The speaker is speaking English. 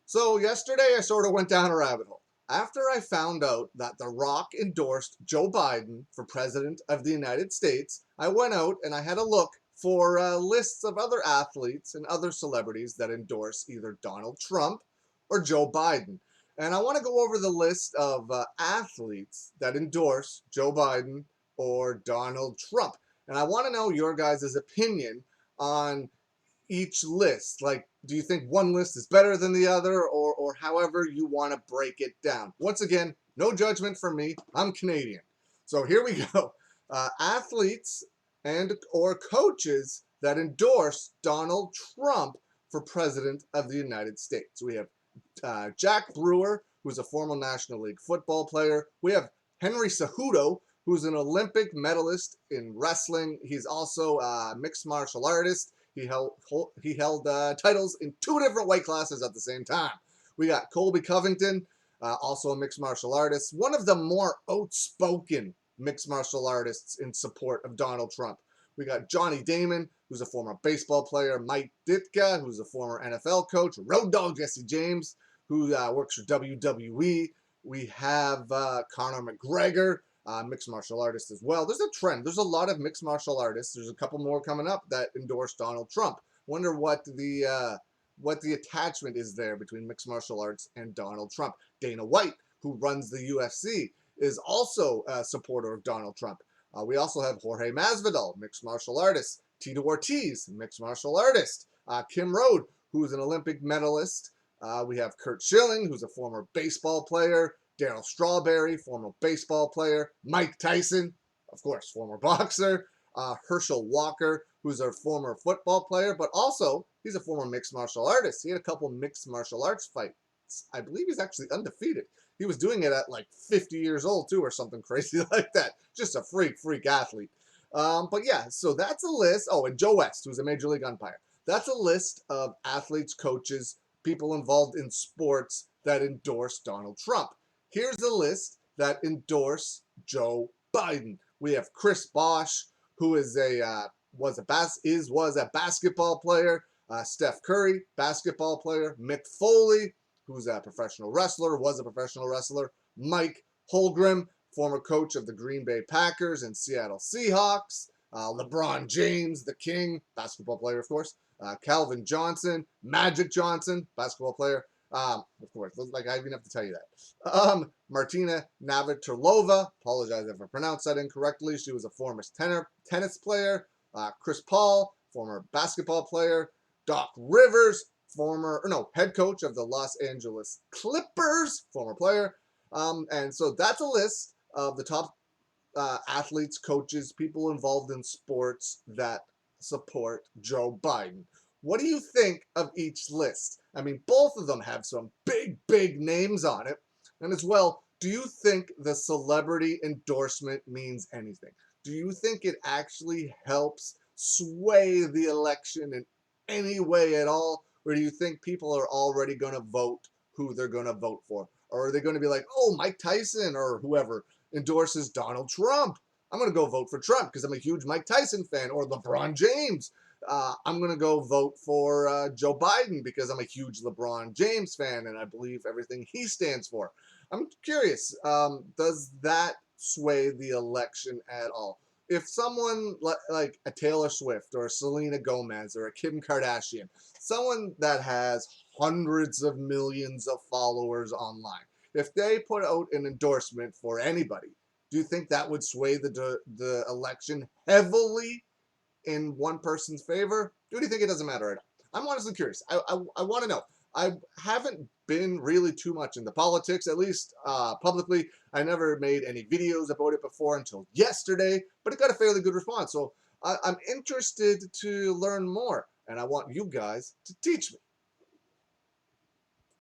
So yesterday I sort of went down a rabbit hole. After I found out that The Rock endorsed Joe Biden for President of the United States, I went out and I had a look for lists of other athletes and other celebrities that endorse either Donald Trump or Joe Biden. And I want to go over the list of athletes that endorse Joe Biden or Donald Trump. And I want to know your guys' opinion on each list. Like, do you think one list is better than the other, or however you want to break it down? Once again, no judgment from me. I'm Canadian. So here we go. Athletes and or coaches that endorse Donald Trump for president of the United States. We have Jack Brewer, who's a former National League football player. We have Henry Cejudo, who's an Olympic medalist in wrestling. He's also a mixed martial artist. He held titles in two different weight classes at the same time. We got Colby Covington, also a mixed martial artist, one of the more outspoken mixed martial artists in support of Donald Trump. We got Johnny Damon, who's a former baseball player, Mike Ditka, who's a former NFL coach, Road Dogg Jesse James, who works for WWE. We have Conor McGregor, mixed martial artist as well. There's a trend. There's a lot of mixed martial artists. There's a couple more coming up that endorse Donald Trump. Wonder what the attachment is there between mixed martial arts and Donald Trump. Dana White, who runs the UFC, is also a supporter of Donald Trump. We also have Jorge Masvidal, mixed martial artist. Tito Ortiz, mixed martial artist. Kim Rode, who's an Olympic medalist. We have Kurt Schilling, who's a former baseball player. Darryl Strawberry, former baseball player. Mike Tyson, of course, former boxer. Herschel Walker, who's a former football player, but also he's a former mixed martial artist. He had a couple mixed martial arts fights. I believe he's actually undefeated. He was doing it at like 50 years old too, or something crazy like that. Just a freak athlete. But yeah, so that's a list. Oh, and Joe West, who's a Major League umpire. That's a list of athletes, coaches, people involved in sports that endorse Donald Trump. Here's a list that endorse Joe Biden. We have Chris Bosh, who is was a basketball player. Steph Curry, basketball player. Mick Foley, who's a professional wrestler, was a professional wrestler. Mike Holmgren, former coach of the Green Bay Packers and Seattle Seahawks. LeBron James, the King, basketball player, of course. Calvin Johnson, Magic Johnson, basketball player. Of course, like I even have to tell you that. Martina Navratilova, apologize if I pronounced that incorrectly. She was a former tennis player. Chris Paul, former basketball player. Doc Rivers, head coach of the Los Angeles Clippers, former player. And so that's a list of the top athletes, coaches, people involved in sports that support Joe Biden. What do you think of each list? I mean, both of them have some big names on it. And as well, do you think the celebrity endorsement means anything? Do you think it actually helps sway the election in any way at all? Or do you think people are already going to vote who they're going to vote for? Or are they going to be like, oh, Mike Tyson or whoever endorses Donald Trump? I'm going to go vote for Trump because I'm a huge Mike Tyson fan, or LeBron James. I'm going to go vote for Joe Biden because I'm a huge LeBron James fan and I believe everything he stands for. I'm curious, does that sway the election at all? If someone like a Taylor Swift or a Selena Gomez or a Kim Kardashian, someone that has hundreds of millions of followers online, if they put out an endorsement for anybody, do you think that would sway the election heavily in one person's favor? Or do you think it doesn't matter at all? I'm honestly curious. I want to know. I haven't been really too much into politics, at least publicly. I never made any videos about it before until yesterday, but it got a fairly good response. So I'm interested to learn more, and I want you guys to teach me.